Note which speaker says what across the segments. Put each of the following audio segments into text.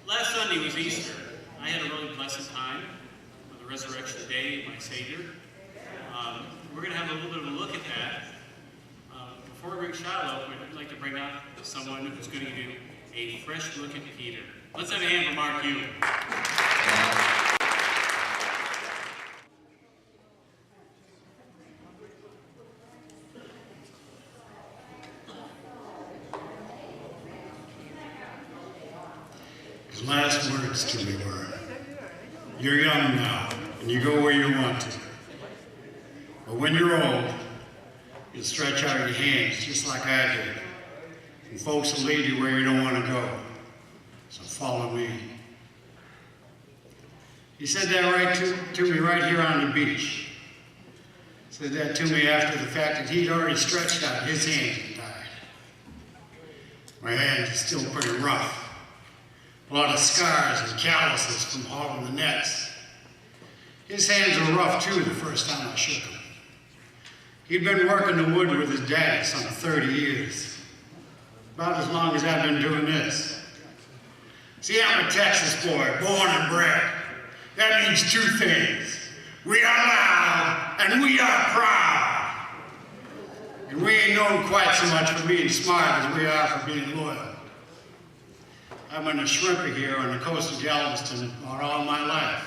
Speaker 1: Last Sunday was Easter. I had a really pleasant time on the resurrection day of my Savior. We're going to have a little bit of a look at that. Before we bring Shiloh up, I'd like to bring up someone who's going to give you a fresh look at Peter. Let's have a hand for Mark Hume.
Speaker 2: His last words to me were, "You're young now, and you go where you want to. But when you're old, you'll stretch out your hands just like I did, and folks will lead you where you don't want to go. So follow me." He said that right to me right here on the beach. Said that to me after the fact that he'd already stretched out his hands and died. My hands are still pretty rough. A lot of scars and calluses from hauling the nets. His hands were rough too the first time I shook him. He'd been working the wood with his daddy some 30 years. About as long as I've been doing this. See, I'm a Texas boy, born and bred. That means two things. We are loud and we are proud. And we ain't known quite so much for being smart as we are for being loyal. I've been a shrimper here on the coast of Galveston all my life,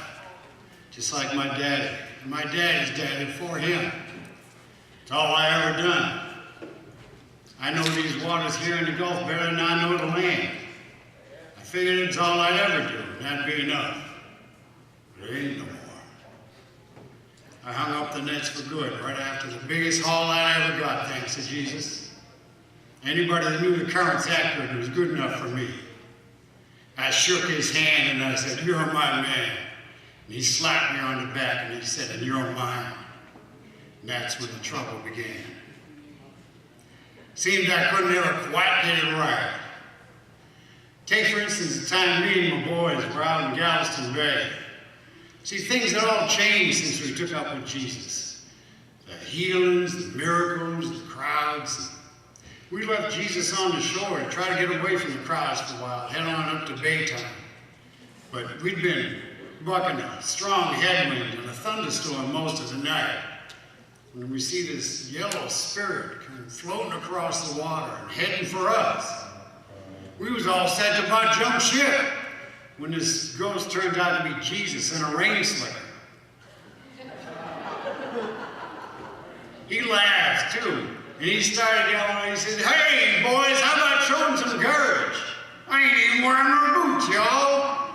Speaker 2: just like my daddy, and my daddy's daddy before him. It's all I ever done. I know these waters here in the Gulf better than I know the land. I figured it's all I'd ever do, and that'd be enough. But it ain't no more. I hung up the nets for good right after the biggest haul I ever got, thanks to Jesus. Anybody that knew the currents accurate was good enough for me. I shook his hand and I said, "You're my man." And he slapped me on the back and he said, "And you're mine." And that's when the trouble began. Seemed I couldn't ever quite get it right. Take, for instance, the time me and my boys were out in Galveston Bay. See, things had all changed since we took up with Jesus. The healings, the miracles, the crowds. We left Jesus on the shore to try to get away from the crowds for a while, head on up to Baytime. But we'd been bucking a strong headwind and a thunderstorm most of the night. When we see this yellow spirit kind of floating across the water and heading for us, we was all set to about jump ship when this ghost turned out to be Jesus in a rain slicker. He laughed too. And he started yelling, he said, "Hey, boys, how about showing some courage? I ain't even wearing my boots, y'all."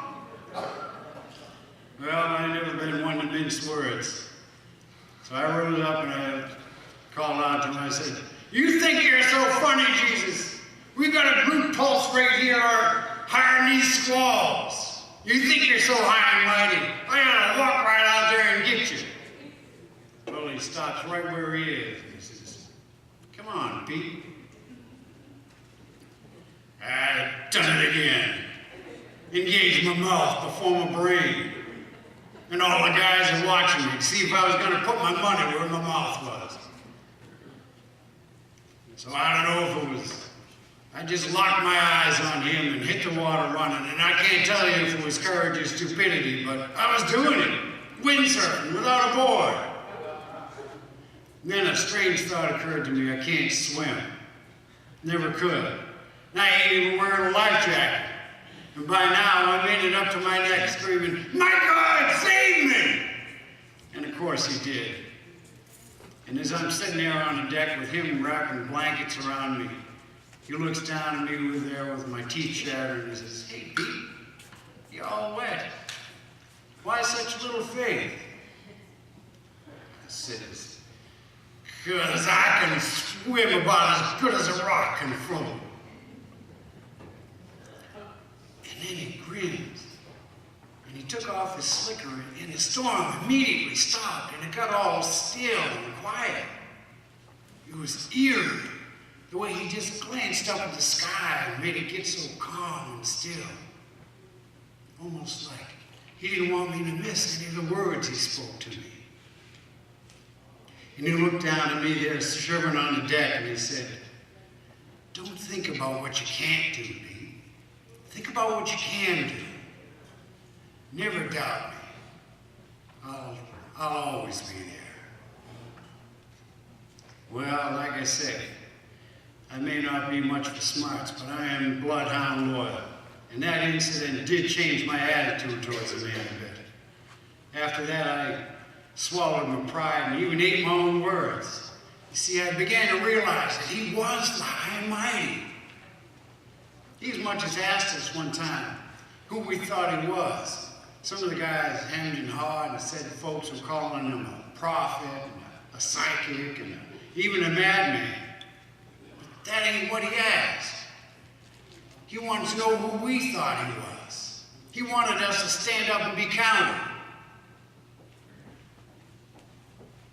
Speaker 2: Well, I never been one to mince words. So I rose up and I called out to him. I said, "You think you're so funny, Jesus? We got a brute pulse right here higher than these squalls. You think you're so high and mighty? I gotta walk right out there and get you." Well, he stops right where he is. And he says, "Come on, Pete." I done it again. Engaged my mouth before my brain. And all the guys are watching me to see if I was going to put my money where my mouth was. So I don't know if it was, I just locked my eyes on him and hit the water running. And I can't tell you if it was courage or stupidity, but I was doing it. Windsurfing without a board. Then a strange thought occurred to me. I can't swim. Never could. And I ain't even wearing a life jacket. And by now, I'm in it up to my neck screaming, "My God, save me!" And of course he did. And as I'm sitting there on the deck with him wrapping blankets around me, he looks down at me with my teeth shattered and he says, "Hey, Pete, you're all wet. Why such little faith?" I said, "Because I can swim about as good as a rock can float." And then he grins. And he took off his slicker and the storm immediately stopped and it got all still and quiet. It was eerie, the way he just glanced up at the sky and made it get so calm and still. Almost like he didn't want me to miss any of the words he spoke to me. And he looked down at me there shivering on the deck and he said, "Don't think about what you can't do, Pete. Think about what you can do. Never doubt me. I'll always be there. Well, like I say, I may not be much for smarts, but I am bloodhound loyal. And that incident did change my attitude towards the man a bit. After that, I swallowed my pride and even ate my own words. You see, I began to realize that he was the high and mighty. He as much as asked us one time who we thought he was. Some of the guys hemmed and hawed and said folks were calling him a prophet, and a psychic, and even a madman. But that ain't what he asked. He wanted to know who we thought he was. He wanted us to stand up and be counted.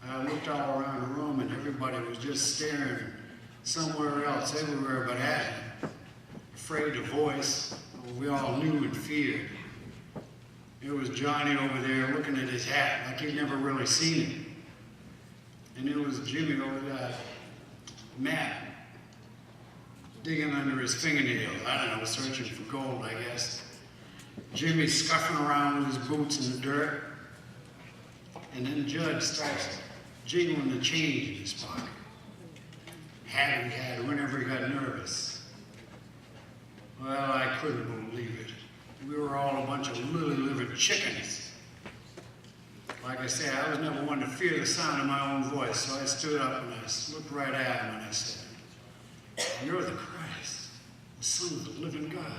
Speaker 2: I looked all around the room and everybody was just staring somewhere else, everywhere but at him. Afraid to voice what we all knew and feared. It was Johnny over there looking at his hat like he'd never really seen it. And it was Jimmy over there, Matt, digging under his fingernails, I don't know, searching for gold, I guess. Jimmy scuffing around with his boots in the dirt. And then Judge starts jingling the change in his pocket. Habit he had whenever he got nervous. Well, I couldn't believe it. We were all a bunch of lily-livered chickens. Like I say, I was never one to fear the sound of my own voice, so I stood up and I looked right at him and I said, "You're the Christ, the Son of the living God."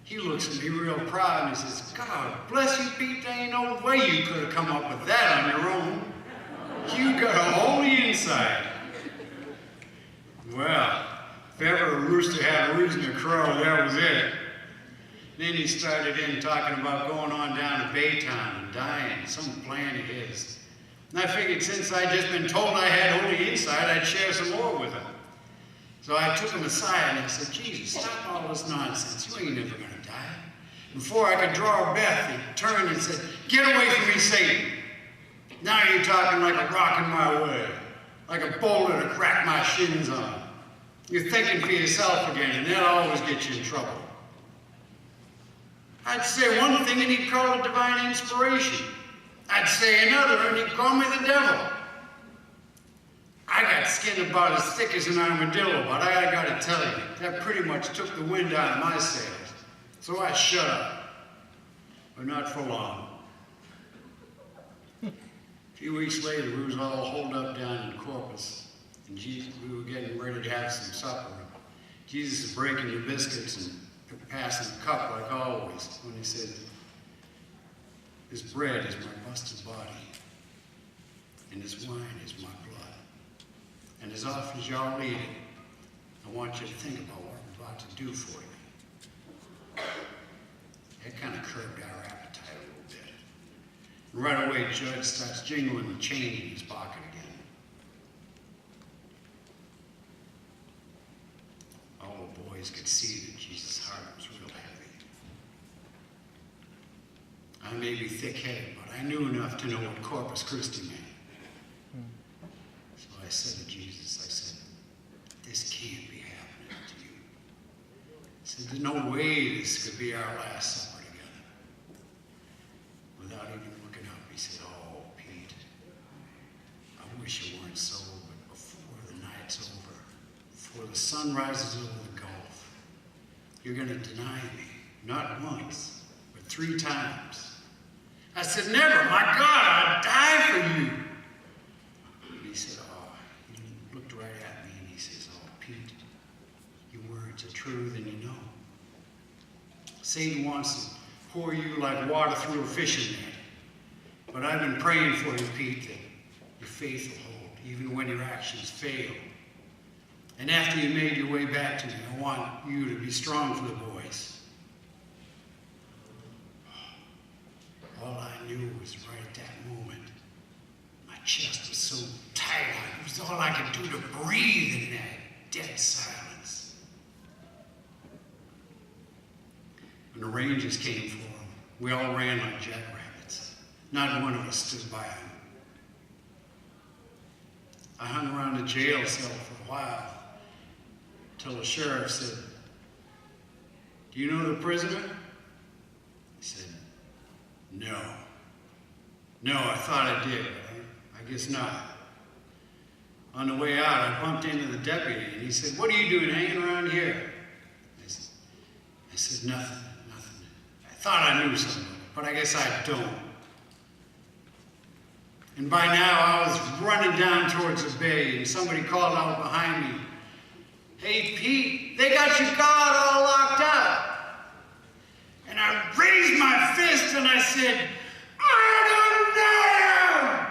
Speaker 2: He looks at me real proud and he says, "God bless you, Pete, there ain't no way you could have come up with that on your own. You got a holy inside." Well, if ever a rooster had a reason to crow, that was it. Then he started in talking about going on down to Baytown and dying, some plan of his. And I figured since I'd just been told I had holy inside, I'd share some more with him. So I took him aside and I said, "Jesus, stop all this nonsense. You ain't never going to die." Before I could draw a breath, he turned and said, "Get away from me, Satan. Now you're talking like a rock in my way, like a boulder to crack my shins on. You're thinking for yourself again, and that always gets you in trouble." I'd say one thing and he'd call it divine inspiration. I'd say another and he'd call me the devil. I got skin about as thick as an armadillo, but I gotta tell you, that pretty much took the wind out of my sails. So I shut up, but not for long. A few weeks later, we was all holed up down in Corpus, and we were getting ready to have some supper. Jesus is breaking the biscuits and passing the cup like always when he said, "This bread is my busted body, and this wine is my blood. And as often as y'all eat it, I want you to think about what I'm about to do for you." That kind of curbed our appetite a little bit. And right away, Judge starts jingling the change in his pocket again. All the boys could see that Jesus' heart was real heavy. I may be thick-headed, but I knew enough to know what Corpus Christi meant. So I said to Jesus, I said, "This can't be happening to you." I said, "There's no way this could be our last supper together." Without even looking up, he said, "Oh, Pete, I wish you weren't sober, but before the night's over, before the sun rises over the gulf, you're going to deny me, not once, but 3 times." I said, "Never, my God, I'd die for you." And he said, he looked right at me and he says, "Oh, Pete, your words are truer than you know. Satan wants to pour you like water through a fishing net. But I've been praying for you, Pete, that your faith will hold, even when your actions fail. And after you made your way back to me, I want you to be strong for the boys." All I knew was right at that moment, my chest was so tight, it was all I could do to breathe in that dead silence. When the Rangers came for him, we all ran like jackrabbits. Not one of us stood by him. I hung around the jail cell for a while, till the sheriff said, "Do you know the prisoner?" I said, "No. No, I thought I did, but I guess not." On the way out, I bumped into the deputy, and he said, "What are you doing hanging around here?" I said, "Nothing. I thought I knew somebody, but I guess I don't." And by now, I was running down towards the bay, and somebody called out behind me, "Hey, Pete, they got your guard all locked up." And I raised my fist and I said, "I don't know!"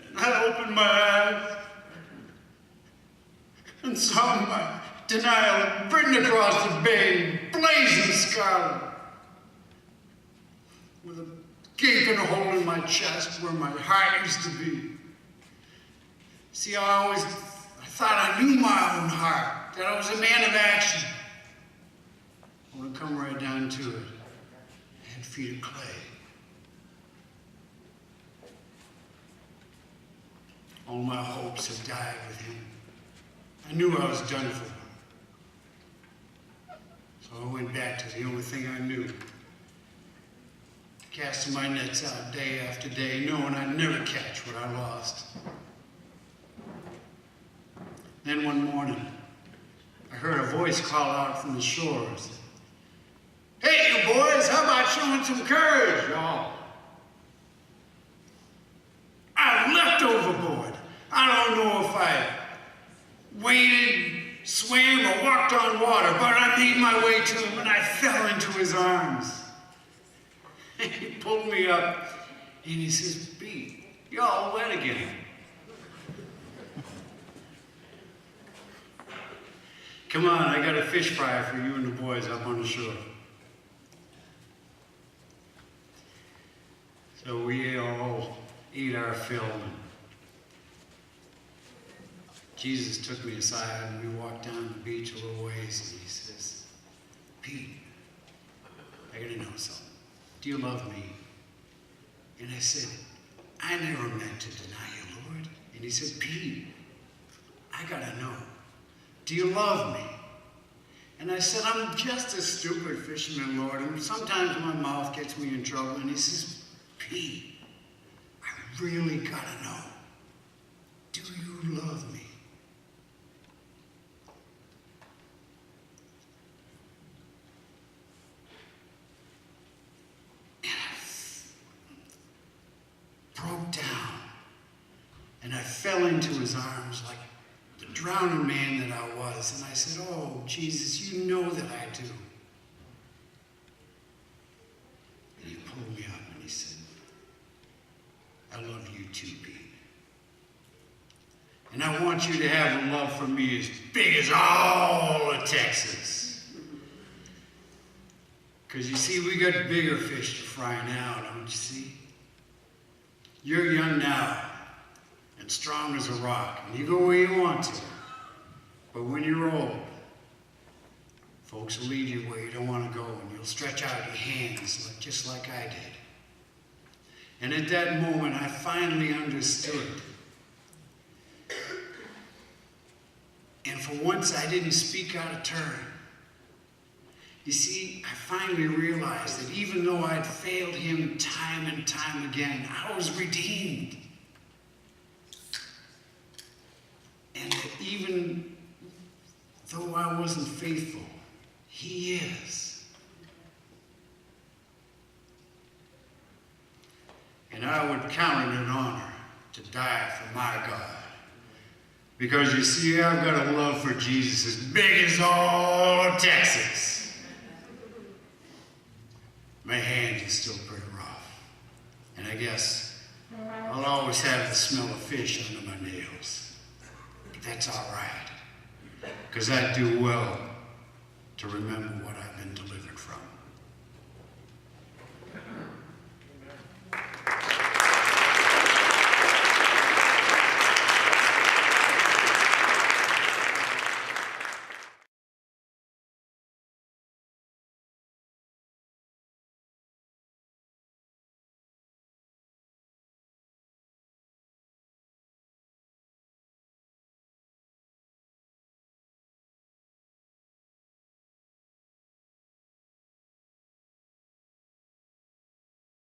Speaker 2: And I opened my eyes and saw my denial written across the bay in blazing scarlet, with a gaping hole in my chest where my heart used to be. See, I thought I knew my own heart, that I was a man of action. When it come right down to it, I had feet of clay. All my hopes had died with him. I knew I was done for. So I went back to the only thing I knew. Casting my nets out day after day, knowing I'd never catch what I lost. Then one morning, I heard a voice call out from the shores. "Hey, you boys, how about showing some courage, y'all?" I leapt overboard. I don't know if I waded, swam, or walked on water, but I made my way to him and I fell into his arms. He pulled me up and he says, "Pete, you're all wet again." "Come on, I got a fish fry for you and the boys up on the shore." So we all ate our fill. And Jesus took me aside and we walked down the beach a little ways and he says, "Pete, I gotta know something. Do you love me?" And I said, "I never meant to deny you, Lord." And he said, "Pete, I gotta know. Do you love me?" And I said, "I'm just a stupid fisherman, Lord, and sometimes my mouth gets me in trouble." And he says, "Pete, I really gotta know. Do you love me?" And I broke down, and I fell into his arms like the drowning man that I was. And I said, "Oh, Jesus, you know that I do." And he pulled me up and he said, "I love you too, Pete. And I want you to have a love for me as big as all of Texas. Because you see, we got bigger fish to fry now, don't you see? You're young now and strong as a rock, and you go where you want to. But when you're old, folks will lead you where you don't want to go, and you'll stretch out your hands just like I did." And at that moment, I finally understood. And for once, I didn't speak out of turn. You see, I finally realized that even though I'd failed him time and time again, I was redeemed. And that even though I wasn't faithful, he is. And I would count it an honor to die for my God. Because you see, I've got a love for Jesus as big as all of Texas. My hand is still pretty rough. And I guess I'll always have the smell of fish under my nails. But that's all right. Because I do well to remember what I've been delivered.